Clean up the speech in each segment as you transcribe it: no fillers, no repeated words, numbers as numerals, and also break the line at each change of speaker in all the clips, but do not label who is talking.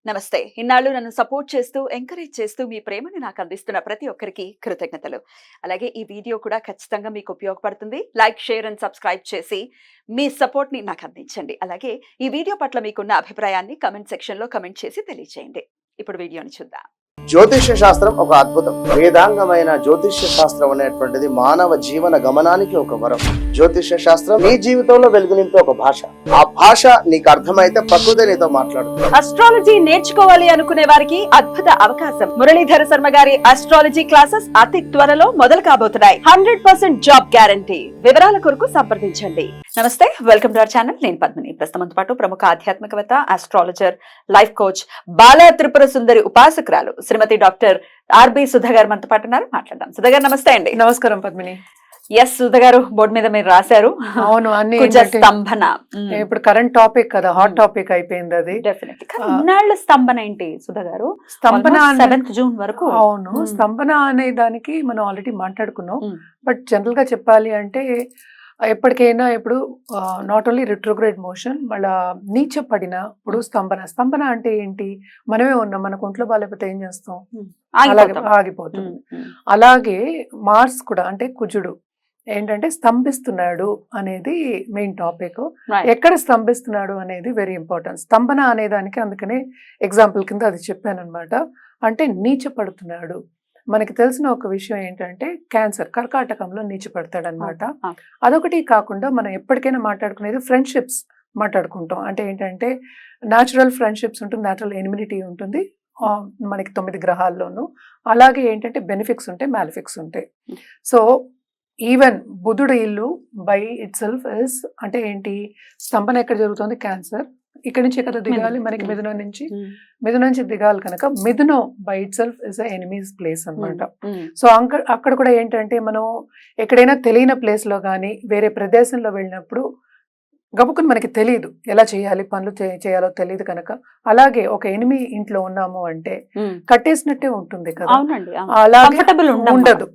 నమస్తే. ఇన్నాళ్ళు నన్ను సపోర్ట్ చేస్తూ, ఎంకరేజ్ చేస్తూ మీ ప్రేమని నాకు అందిస్తున్న ప్రతి ఒక్కరికి కృతజ్ఞతలు. అలాగే ఈ వీడియో కూడా ఖచ్చితంగా మీకు ఉపయోగపడుతుంది. లైక్, షేర్ అండ్ సబ్స్క్రైబ్ చేసి మీ సపోర్ట్‌ని నాకు అందించండి. అలాగే ఈ వీడియో పట్ల మీకున్న అభిప్రాయాన్ని కామెంట్ సెక్షన్‌లో కామెంట్ చేసి తెలియజేయండి. ఇప్పుడు వీడియోని చూద్దాం.
జ్యోతిష్య శాస్త్రం ఒక అద్భుతం. వేదాంగమైన జ్యోతిష్య శాస్త్రం అనేటువంటిది మానవ జీవన గమనానికి ఒక వరం. జ్యోతిష్య శాస్త్రం నీ జీవితంలో వెలుగునింపే ఒక భాష. ఆ భాష నీకు అర్థమైతే ప్రకృతి నీతో మాట్లాడుతుంది.
అస్ట్రాలజీ నేర్చుకోవాలి అనుకునే వారికి అద్భుత అవకాశం. మురళీధర శర్మ గారి అస్ట్రాలజీ క్లాసెస్ అతి త్వరలో మొదలు కాబోతున్నాయి. 100% జాబ్ గ్యారంటీ. వివరాల కొరకు సంప్రదించండి. నమస్తే, వెల్కమ్ టు అవర్ ఛానల్. నేను పద్మిని. ప్రస్తుతంతో పాటు ప్రముఖ ఆధ్యాత్మికవేత్త, ఆస్ట్రాలజర్, లైఫ్ కోచ్, బాల త్రిపుర సుందరి ఉపాసకురాలు శ్రీమతి డాక్టర్ ఆర్బి సుధా గారు మనతో పాటు ఉన్నారు. మాట్లాడదాం. సుధా గారు నమస్తే అండి.
నమస్కారం పద్మిని.
ఎస్ సుధా గారు, బోర్డు మీద మీరు రాశారు.
అవును, అన్ని
స్తంభన.
ఇప్పుడు కరెంట్ టాపిక్ కదా, హాట్ టాపిక్ అయిపోయింది అది.
ఇన్నాళ్ళ స్తంభన ఏంటి సుధా గారు?
స్తంభన
7th జూన్ వరకు.
అవును, స్తంభన అనే దానికి మనం ఆల్రెడీ మాట్లాడుకున్నాం. బట్ జనరల్ గా చెప్పాలి అంటే ఎప్పటికైనా ఇప్పుడు నాట్ ఓన్లీ రిట్రోగ్రేడ్ మోషన్, మళ్ళా నీచ పడినప్పుడు స్తంభన. స్తంభన అంటే ఏంటి? మనమే ఉన్నాం, మనకు ఒంట్లో బాగాలేకపోతే ఏం చేస్తాం? అలాగే ఆగిపోతుంది. అలాగే మార్స్ కూడా, అంటే కుజుడు ఏంటంటే స్తంభిస్తున్నాడు అనేది మెయిన్ టాపిక్. ఎక్కడ స్తంభిస్తున్నాడు అనేది వెరీ ఇంపార్టెంట్. స్తంభన అనే దానికి అందుకనే ఎగ్జాంపుల్ కింద అది చెప్పాను అనమాట. అంటే నీచ పడుతున్నాడు. మనకి తెలిసిన ఒక విషయం ఏంటంటే క్యాన్సర్, కర్కాటకంలో నీచపడతాడు అనమాట. అదొకటి కాకుండా మనం ఎప్పటికైనా మాట్లాడుకునేది ఫ్రెండ్షిప్స్ మాట్లాడుకుంటాం. అంటే ఏంటంటే న్యాచురల్ ఫ్రెండ్షిప్స్ ఉంటుంది, న్యాచురల్ ఎనిమినిటీ ఉంటుంది మనకి 9 గ్రహాల్లోనూ. అలాగే ఏంటంటే బెనిఫిక్స్ ఉంటాయి, మ్యాలిఫిక్స్ ఉంటాయి. సో ఈవెన్ బుధుడు ఇల్లు బై ఇట్ సెల్ఫ్ ఇస్, అంటే ఏంటి, స్తంభన ఎక్కడ జరుగుతుంది? క్యాన్సర్. ఇక్కడ నుంచి ఎక్కడ దిగాలి? మనకి మిథునం నుంచి దిగాలి కనుక మిథునం by itself is enemies place అనమాట. సో అక్కడ కూడా ఏంటంటే మనం ఎక్కడైనా తెలియని ప్లేస్ లో కానీ వేరే ప్రదేశంలో వెళ్ళినప్పుడు గబుకుని మనకి తెలియదు ఎలా చేయాలి, పనులు చేయాలో తెలియదు కనుక. అలాగే ఒక ఎనిమి ఇంట్లో ఉన్నాము అంటే కట్టేసినట్టే ఉంటుంది కదా, అలాగే ఉండదు.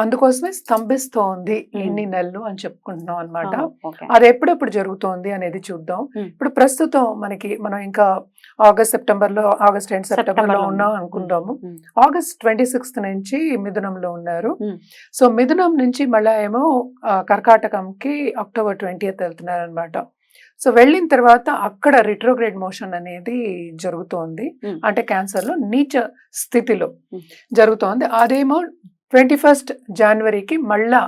అందుకోసమే స్తంభిస్తోంది ఎన్ని నెలలు అని చెప్పుకుంటున్నాం అనమాట. అది ఎప్పుడెప్పుడు జరుగుతోంది అనేది చూద్దాం. ఇప్పుడు ప్రస్తుతం మనం ఇంకా ఆగస్ట్ ఎండ్ సెప్టెంబర్ లో ఉన్నాం అనుకుందాము. ఆగస్ట్ 26th నుంచి మిథునంలో ఉన్నారు. సో మిథునం నుంచి మళ్ళా ఏమో కర్కాటకంకి October 20th వెళ్తున్నారు అనమాట. సో వెళ్ళిన తర్వాత అక్కడ రిట్రోగ్రేడ్ మోషన్ అనేది జరుగుతోంది. అంటే క్యాన్సర్ లో నీచ స్థితిలో జరుగుతోంది. అదేమో 21st జనవరికి మళ్ళా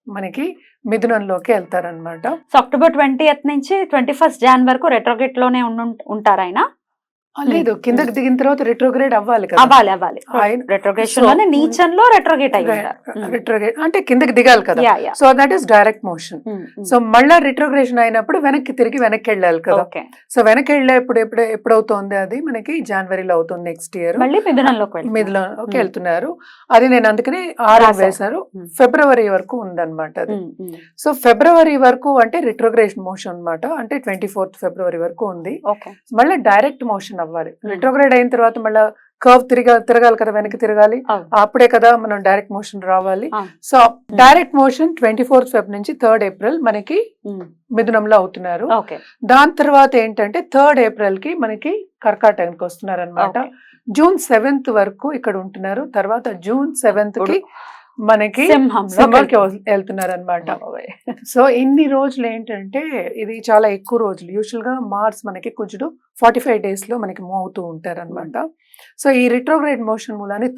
మనకి మిథునంలోకి వెళ్తారనమాట.
సో October 20th నుంచి 21st Jan వరకు రెట్రోగ్రేడ్ లోనే ఉంటారు ఆయన?
లేదు, కిందకి దిగిన తర్వాత రిట్రోగ్రేడ్ అవ్వాలి కదా.
అవ్వాలి. రెట్రోగ్రేషన్ లోనే నీచంలో రెట్రోగ్రేడ్
రిట్రోగ్రేడ్ అంటే కిందకి దిగాలి కదా. So that is direct motion. So మళ్ళా రిట్రోగ్రేషన్ అయినప్పుడు వెనక్కి వెళ్ళాలి కదా. సో వెనక్కి ఎప్పుడవుతోంది? అది మనకి జనవరిలో అవుతుంది నెక్స్ట్ ఇయర్. మిథునంలోకి వెళ్తున్నారు. అది నేను అందుకనే 6 వేశారు. ఫిబ్రవరి వరకు ఉందన్నమాట అది. సో ఫిబ్రవరి వరకు అంటే రిట్రోగ్రేషన్ మోషన్ అనమాట. అంటే 24th ఫిబ్రవరి వరకు ఉంది. మళ్ళీ డైరెక్ట్ మోషన్ అవ్వాలి. రిట్రోగ్రేడ్ అయిన తర్వాత మళ్ళీ కర్వ్ తిరగాలి కదా, వెనక్కి తిరగాలి. అప్పుడే కదా మనం డైరెక్ట్ మోషన్ రావాలి. So direct motion 24th Feb నుంచి 3rd April మనకి మిథునంలో అవుతున్నారు. దాని తర్వాత ఏంటంటే 3rd April కి మనకి కర్కాటకానికి వస్తున్నారు అనమాట. June 7th వరకు ఇక్కడ ఉంటున్నారు. తర్వాత June 7th కి మనకి సింహంకి వెళ్తున్నారు అనమాట. సో ఇన్ని రోజులు ఏంటంటే ఇది చాలా ఎక్కువ రోజులు. యూజువల్ గా మార్స్ మనకి కుజుడు 45 days లో మనకి మూవ్ అవుతూ ఉంటారు అనమాట. సో ఈ రిట్రోగ్రేడ్ మోషన్ మూలాన్ని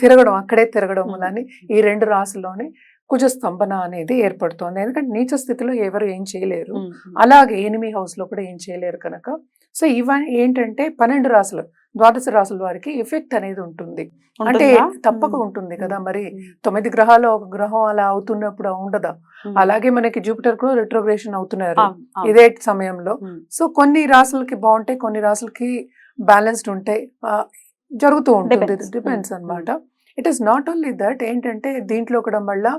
అక్కడే తిరగడం మూలాన్ని ఈ 2 రాశుల్లోనే కుజ స్తంభన అనేది ఏర్పడుతోంది. ఎందుకంటే నీచ స్థితిలో ఎవరు ఏం చేయలేరు, అలాగే ఎనిమి హౌస్ లో కూడా ఏం చేయలేరు కనుక. సో ఇవన్నీ ఏంటంటే 12 రాశులు, 12 రాశుల వారికి ఎఫెక్ట్ అనేది ఉంటుంది. అంటే తప్పక ఉంటుంది కదా. మరి 9 గ్రహాలు ఒక గ్రహం అలా అవుతున్నప్పుడు ఉండదా? అలాగే మనకి జూపిటర్ కూడా రిట్రోగ్రేషన్ అవుతున్నారు ఇదే సమయంలో. సో కొన్ని రాశులకి బాగుంటాయి, కొన్ని రాశులకి బ్యాలెన్స్డ్ ఉంటాయి, జరుగుతూ ఉంటుంది. డిపెండ్స్ అనమాట. It is not only that. ఏంటంటే దీంట్లో కూడా మళ్ళా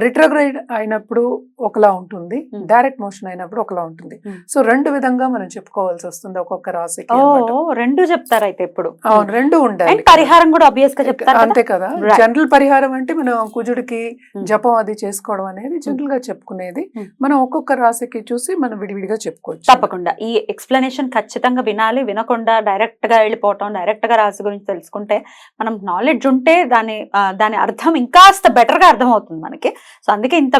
రిట్రోగ్రేడ్ అయినప్పుడు ఒకలా ఉంటుంది,
Hmm.
డైరెక్ట్ మోషన్ అయినప్పుడు ఒకలా ఉంటుంది.
Hmm.
సో రెండు విధంగా మనం చెప్పుకోవాల్సి వస్తుంది ఒక్కొక్క రాశికి
ఓ
అన్నమాట.
రెండు చెప్తారు అయితే ఇప్పుడు.
అవును, రెండు ఉండాలి
అండ్ పరిహారం కూడా ఆబ్వియస్ గా చెప్తారు కదా?
అంతే కదా.
Right.
జనరల్ పరిహారం అంటే మనం కుజుడికి
Hmm.
జపం అది చేసుకోవడం అనేది జనరల్ గా చెప్పుకునేది.
Hmm.
మనం ఒక్కొక్క రాశికి చూసి మనం విడివిడిగా చెప్పుకోవచ్చు.
తప్పకుండా ఈ ఎక్స్ప్లెనేషన్ ఖచ్చితంగా వినాలి. వినకుండా డైరెక్ట్ గా వెళ్ళిపోవటం, డైరెక్ట్ గా రాశి గురించి తెలుసుకుంటే మనం నాలెడ్జ్ ఉంటే దాని అర్థం ఇంకాస్త బెటర్ గా అర్థం అవుతుంది మనకి. సో అందుకే ఇంత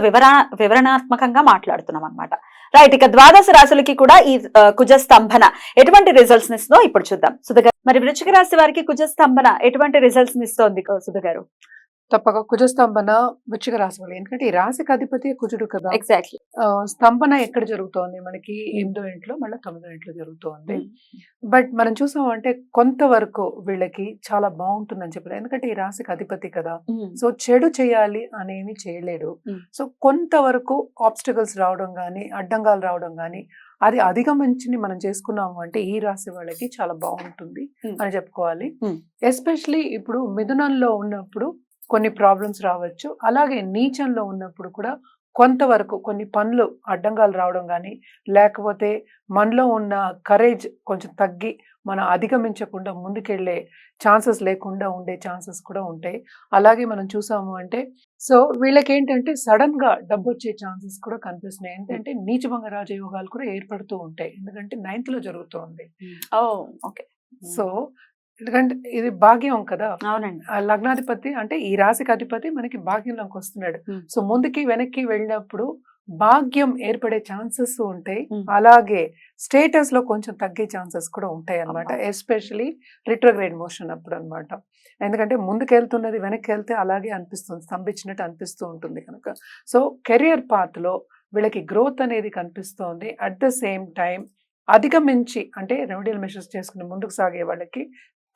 వివరణాత్మకంగా మాట్లాడుతున్నాం అన్నమాట. రైట్, ఇక ద్వాదశ రాశులకి కూడా ఈ కుజ స్తంభన ఎటువంటి రిజల్ట్స్ ఇస్తుందో ఇప్పుడు చూద్దాం. సుధ గారు, మరి వృశ్చిక రాశి వారికి కుజ స్తంభన ఎటువంటి రిజల్ట్స్ ఇస్తోంది సుధ గారు?
తప్పక కుజస్తంభన వృశ్చిక రాశి వాళ్ళు, ఎందుకంటే ఈ రాశికి అధిపతి కుజుడు కదా.
ఎగ్జాక్ట్లీ.
స్తంభన ఎక్కడ జరుగుతోంది మనకి? 8వ ఇంట్లో, మళ్ళీ 9వ ఇంట్లో జరుగుతోంది. బట్ మనం చూసామంటే కొంతవరకు వీళ్ళకి చాలా బాగుంటుందని చెప్పారు, ఎందుకంటే ఈ రాశికి అధిపతి కదా. సో చెడు చేయాలి అనేమి చేయలేడు. సో కొంతవరకు ఆబ్స్టికల్స్ రావడం కానీ, అడ్డంగాలు రావడం కానీ, అది అధిగమించి మనం చేసుకున్నాము అంటే ఈ రాశి వాళ్ళకి చాలా బాగుంటుంది అని చెప్పుకోవాలి. ఎస్పెషలీ ఇప్పుడు మిథునంలో ఉన్నప్పుడు కొన్ని ప్రాబ్లమ్స్ రావచ్చు, అలాగే నీచంలో ఉన్నప్పుడు కూడా కొంతవరకు కొన్ని పనులు అడ్డంగాలు రావడం కానీ, లేకపోతే మనలో ఉన్న కరేజ్ కొంచెం తగ్గి మనం అధిగమించకుండా ముందుకెళ్ళే ఛాన్సెస్ లేకుండా ఉండే ఛాన్సెస్ కూడా ఉంటాయి. అలాగే మనం చూసాము అంటే సో వీళ్ళకి ఏంటంటే సడన్ గా డబ్బు వచ్చే ఛాన్సెస్ కూడా కనిపిస్తున్నాయి. ఏంటంటే నీచభంగ రాజయోగాలు కూడా ఏర్పడుతూ ఉంటాయి, ఎందుకంటే 9th లో జరుగుతుంది.
ఓకే.
సో ఎందుకంటే ఇది భాగ్యం కదా.
అవునండి.
ఆ లగ్నాధిపతి అంటే ఈ రాశికి అధిపతి మనకి భాగ్యంలోకి వస్తున్నాడు. సో ముందుకి వెనక్కి వెళ్ళినప్పుడు భాగ్యం ఏర్పడే ఛాన్సెస్ ఉంటాయి, అలాగే స్టేటస్ లో కొంచెం తగ్గే ఛాన్సెస్ కూడా ఉంటాయి అన్నమాట. ఎస్పెషలీ రిట్రోగ్రేడ్ మోషన్ అప్పుడు అన్నమాట. ఎందుకంటే ముందుకు వెళ్తున్నది వెనక్కి వెళ్తే అలాగే అనిపిస్తుంది, స్తంభించినట్టు అనిపిస్తూ ఉంటుంది కనుక. సో కెరియర్ పాత్ లో వీళ్ళకి గ్రోత్ అనేది కనిపిస్తోంది. అట్ ద సేమ్ టైం అధిగమించి అంటే రెమెడియల్ మెషర్స్ చేసుకుని ముందుకు సాగే వాళ్ళకి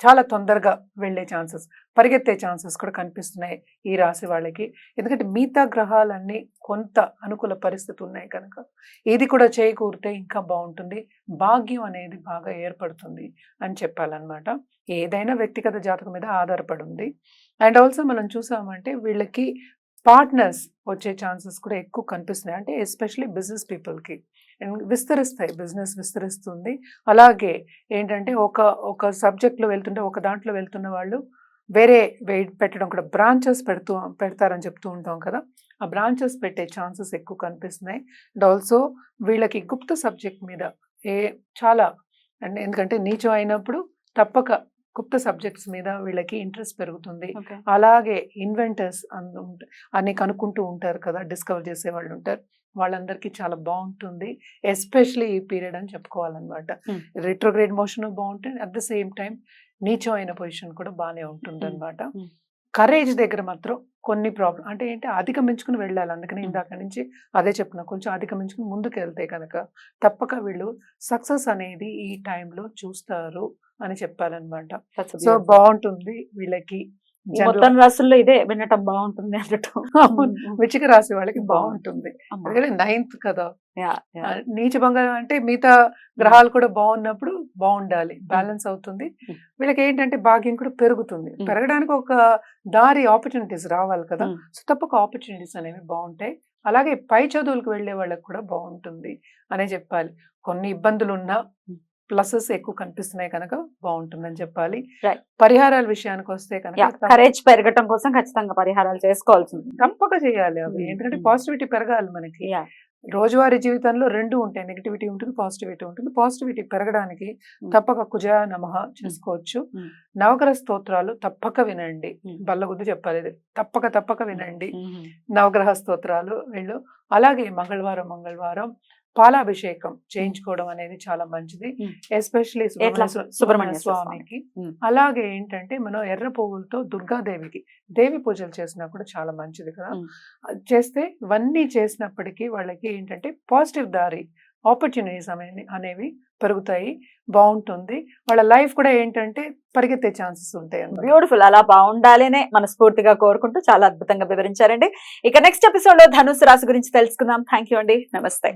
చాలా తొందరగా వెళ్ళే ఛాన్సెస్, పరిగెత్తే ఛాన్సెస్ కూడా కనిపిస్తున్నాయి ఈ రాశి వాళ్ళకి. ఎందుకంటే మిగతా గ్రహాలన్నీ కొంత అనుకూల పరిస్థితి ఉన్నాయి కనుక ఇది కూడా చేకూరితే ఇంకా బాగుంటుంది, భాగ్యం అనేది బాగా ఏర్పడుతుంది అని చెప్పాలన్నమాట. ఏదైనా వ్యక్తిగత జాతకం మీద ఆధారపడి ఉంది. అండ్ ఆల్సో మనం చూసామంటే వీళ్ళకి పార్ట్నర్స్ వచ్చే ఛాన్సెస్ కూడా ఎక్కువ కనిపిస్తున్నాయి, అంటే ఎస్పెషలీ బిజినెస్ పీపుల్కి విస్తరిస్తాయి, బిజినెస్ విస్తరిస్తుంది. అలాగే ఏంటంటే ఒక సబ్జెక్ట్లో వెళ్తుంటే ఒక దాంట్లో వెళ్తున్న వాళ్ళు వేరే వెయిట్ పెట్టడం కూడా బ్రాంచెస్ పెడతారని చెప్తూ ఉంటాం కదా, ఆ బ్రాంచెస్ పెట్టే ఛాన్సెస్ ఎక్కువ కనిపిస్తున్నాయి. అండ్ ఆల్సో వీళ్ళకి గుప్త సబ్జెక్ట్ మీద చాలా అంటే ఎందుకంటే నీచం అయినప్పుడు తప్పక గుప్త సబ్జెక్ట్స్ మీద వీళ్ళకి ఇంట్రెస్ట్ పెరుగుతుంది. అలాగే ఇన్వెంటర్స్ అన్ని కనుక్కుంటూ ఉంటారు కదా, డిస్కవర్ చేసే వాళ్ళు ఉంటారు, వాళ్ళందరికీ చాలా బాగుంటుంది ఎస్పెషలీ ఈ పీరియడ్ అని చెప్పుకోవాలన్నమాట. రిట్రోగ్రేడ్ మోషన్ బాగుంటుంది, అట్ ద సేమ్ టైం నీచం అయిన పొజిషన్ కూడా బాగానే ఉంటుంది అనమాట. కరేజ్ దగ్గర మాత్రం కొన్ని ప్రాబ్లం అంటే ఏంటి అధిగమించుకుని వెళ్ళాలి, అందుకని ఇందాక నుంచి అదే చెప్పిన కొంచెం అధిగమించుకుని ముందుకు వెళ్తే కనుక తప్పక వీళ్ళు సక్సెస్ అనేది ఈ టైంలో చూస్తారు అని చెప్పాలన్నమాట. సో బాగుంటుంది వీళ్ళకి.
మొత్తం రాశుల్లో ఇదే వినటం బాగుంటుంది అన్నట్టు.
వృశ్చిక రాశి వాళ్ళకి బాగుంటుంది, ఎందుకంటే 9th కదా. నీచభంగ అంటే మిగతా గ్రహాలు కూడా బాగున్నప్పుడు బాగుండాలి, బ్యాలెన్స్ అవుతుంది. వీళ్ళకి ఏంటంటే భాగ్యం కూడా పెరుగుతుంది, పెరగడానికి ఒక దారి ఆపర్చునిటీస్ రావాలి కదా. సో తప్పక ఆపర్చునిటీస్ అనేవి బాగుంటాయి. అలాగే పై చదువులకు వెళ్ళే వాళ్ళకి కూడా బాగుంటుంది అనే చెప్పాలి. కొన్ని ఇబ్బందులు ఉన్నా ప్లసెస్ ఎక్కువ కనిపిస్తున్నాయి కనుక బాగుంటుందని చెప్పాలి. పరిహారాల విషయానికి వస్తే కనుక
కరేజ్ పెరగటం కోసం ఖచ్చితంగా పరిహారాలు చేసుకోవాల్సింది,
తప్పక చేయాలి అవి. ఎందుకంటే పాజిటివిటీ పెరగాలి మనకి. రోజువారీ జీవితంలో రెండు ఉంటాయి, నెగిటివిటీ ఉంటుంది, పాజిటివిటీ ఉంటుంది. పాజిటివిటీ పెరగడానికి తప్పక కుజాయ నమః చేసుకోవచ్చు. నవగ్రహ స్తోత్రాలు తప్పక వినండి, బల్లగుద్దు చెప్పాలి, తప్పక వినండి నవగ్రహ స్తోత్రాలు వీళ్ళు. అలాగే మంగళవారం పాలాభిషేకం చేయించుకోవడం అనేది చాలా మంచిది, ఎస్పెషలీ సుబ్రహ్మణ్య స్వామికి. అలాగే ఏంటంటే మనం ఎర్ర పువ్వులతో దుర్గాదేవికి దేవి పూజలు చేసినా కూడా చాలా మంచిది కదా. చేస్తే ఇవన్నీ చేసినప్పటికీ వాళ్ళకి ఏంటంటే పాజిటివ్ దారి ఆపర్చునిటీస్ అనేవి పెరుగుతాయి, బాగుంటుంది. వాళ్ళ లైఫ్ కూడా ఏంటంటే పరిగెత్తే ఛాన్సెస్ ఉంటాయి.
బ్యూటిఫుల్, అలా బాగుండాలనే మనస్ఫూర్తిగా కోరుకుంటూ చాలా అద్భుతంగా వివరించారండి. ఇక నెక్స్ట్ ఎపిసోడ్ లో ధనుసు రాశి గురించి తెలుసుకుందాం. థ్యాంక్ యూ అండి, నమస్తే.